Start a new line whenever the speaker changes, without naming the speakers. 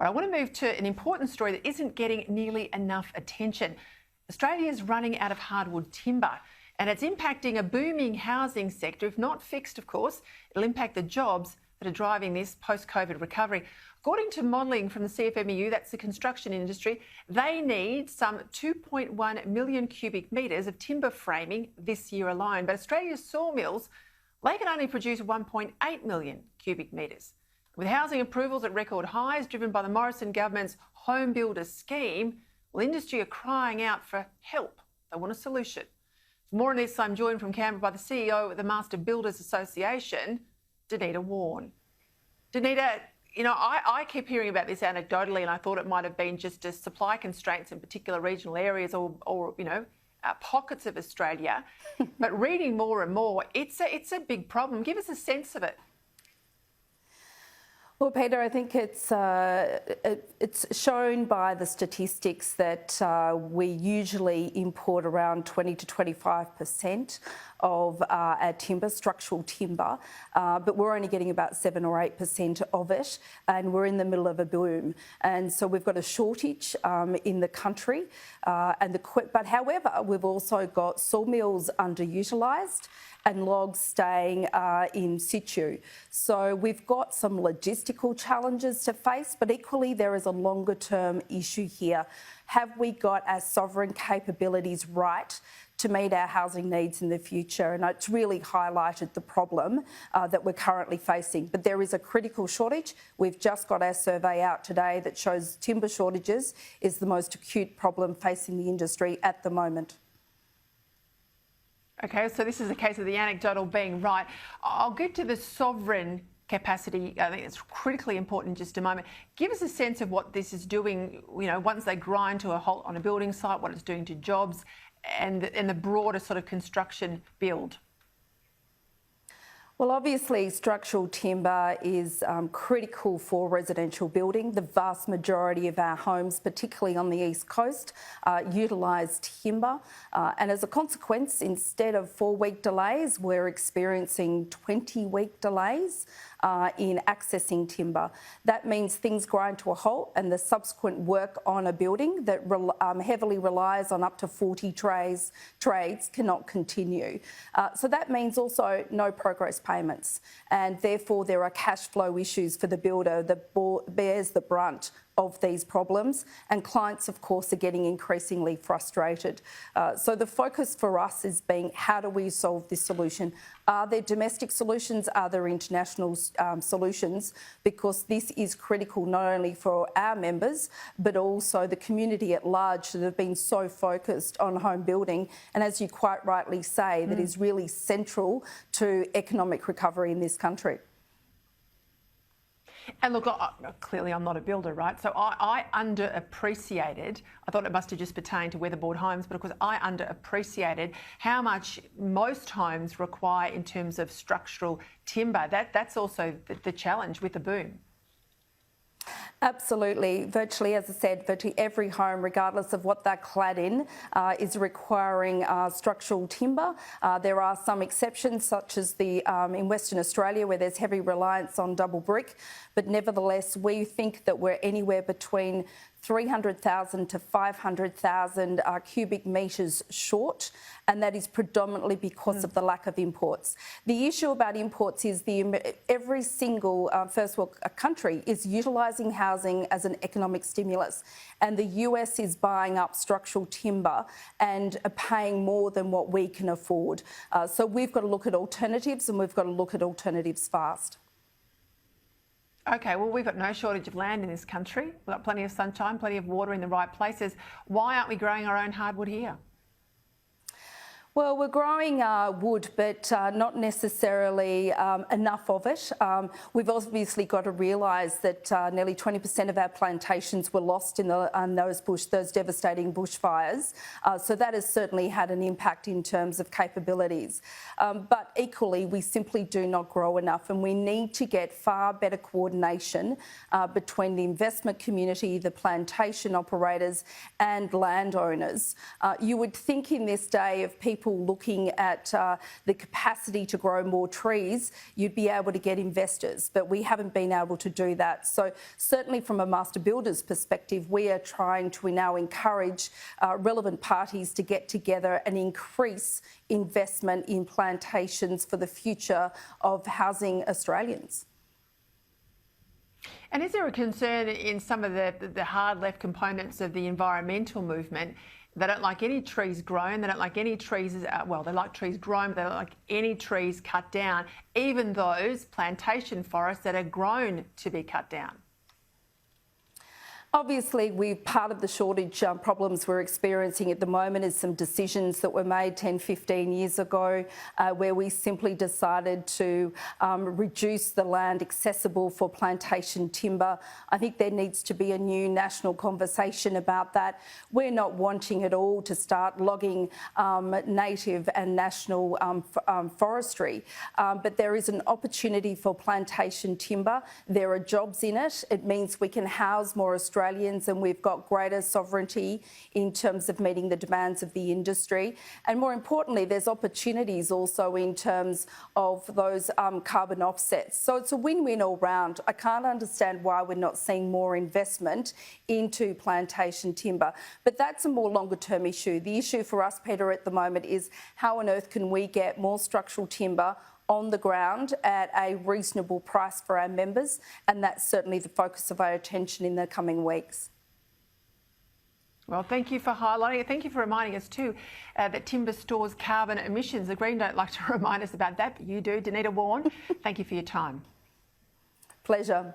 All right, I want to move to an important story that isn't getting nearly enough attention. Australia is running out of hardwood timber, and it's impacting a booming housing sector. If not fixed, of course, it'll impact the jobs that are driving this post-COVID recovery. According to modelling from the CFMEU, that's the construction industry, they need some 2.1 million cubic metres of timber framing this year alone. But Australia's sawmills, they can only produce 1.8 million cubic metres. With housing approvals at record highs driven by the Morrison government's home builder scheme, well, industry are crying out for help. They want a solution. For more on this, I'm joined from Canberra by the CEO of the Master Builders Association, Denita Wawn. Denita, I keep hearing about this anecdotally, and I thought it might have been just a supply constraints in particular regional areas or pockets of Australia. But reading more and more, it's a big problem. Give us a sense of it.
Well, Peter, I think it's shown by the statistics that we usually import around 20 to 25% of our timber, structural timber, but we're only getting about 7 or 8% of it, and we're in the middle of a boom. And so we've got a shortage in the country, but however, we've also got sawmills underutilised and logs staying in situ. So we've got some logistical challenges to face, but equally there is a longer term issue here. Have we got our sovereign capabilities right to meet our housing needs in the future? And it's really highlighted the problem that we're currently facing. But there is a critical shortage. We've just got our survey out today that shows timber shortages is the most acute problem facing the industry at the moment.
Okay, so this is a case of the anecdotal being right. I'll get to the sovereign capacity. I think it's critically important in just a moment. Give us a sense of what this is doing, once they grind to a halt on a building site, what it's doing to jobs and the broader sort of construction build.
Well, obviously, structural timber is critical for residential building. The vast majority of our homes, particularly on the East Coast, utilise timber. And as a consequence, instead of 4-week delays, we're experiencing 20-week delays in accessing timber. That means things grind to a halt and the subsequent work on a building that heavily relies on up to 40 trades cannot continue. So that means also no progress payments, and therefore there are cash flow issues for the builder that bears the brunt of these problems, and clients of course are getting increasingly frustrated. So the focus for us is being, how do we solve this solution? Are there domestic solutions? Are there international solutions? Because this is critical not only for our members but also the community at large that have been so focused on home building, and as you quite rightly say, that is really central to economic recovery in this country.
And look, clearly I'm not a builder, right? So I underappreciated, I thought it must have just pertained to weatherboard homes, but of course I underappreciated how much most homes require in terms of structural timber. That's also the challenge with the boom.
Absolutely. Virtually, as I said, virtually every home, regardless of what they're clad in, is requiring structural timber. There are some exceptions, such as in Western Australia, where there's heavy reliance on double brick. But nevertheless, we think that we're anywhere between 300,000 to 500,000 cubic metres short, and that is predominantly because of the lack of imports. The issue about imports is every single first world country is utilising housing as an economic stimulus, and the US is buying up structural timber and paying more than what we can afford. So we've got to look at alternatives, and we've got to look at alternatives fast.
Okay, well, we've got no shortage of land in this country. We've got plenty of sunshine, plenty of water in the right places. Why aren't we growing our own hardwood here?
Well, we're growing wood, but not necessarily enough of it. We've obviously got to realise that nearly 20% of our plantations were lost in those devastating bushfires. So that has certainly had an impact in terms of capabilities. But equally, we simply do not grow enough, and we need to get far better coordination between the investment community, the plantation operators and landowners. You would think in this day of people people looking at the capacity to grow more trees, you'd be able to get investors, but we haven't been able to do that. So certainly from a master builder's perspective, we are trying to now encourage relevant parties to get together and increase investment in plantations for the future of housing Australians.
And is there a concern in some of the hard left components of the environmental movement? They don't like any trees grown, they don't like any trees, well, they like trees grown, but they don't like any trees cut down, even those plantation forests that are grown to be cut down?
Obviously, part of the shortage problems we're experiencing at the moment is some decisions that were made 10, 15 years ago where we simply decided to reduce the land accessible for plantation timber. I think there needs to be a new national conversation about that. We're not wanting at all to start logging native and national forestry, but there is an opportunity for plantation timber. There are jobs in it. It means we can house more Australians and we've got greater sovereignty in terms of meeting the demands of the industry. And more importantly, there's opportunities also in terms of those carbon offsets. So it's a win-win all round. I can't understand why we're not seeing more investment into plantation timber, but that's a more longer term issue. The issue for us, Peter, at the moment is how on earth can we get more structural timber on the ground at a reasonable price for our members, and that's certainly the focus of our attention in the coming weeks.
Well, thank you for highlighting it. Thank you for reminding us too that timber stores carbon emissions. The Green don't like to remind us about that, but you do. Denita Wawn, thank you for your time.
Pleasure.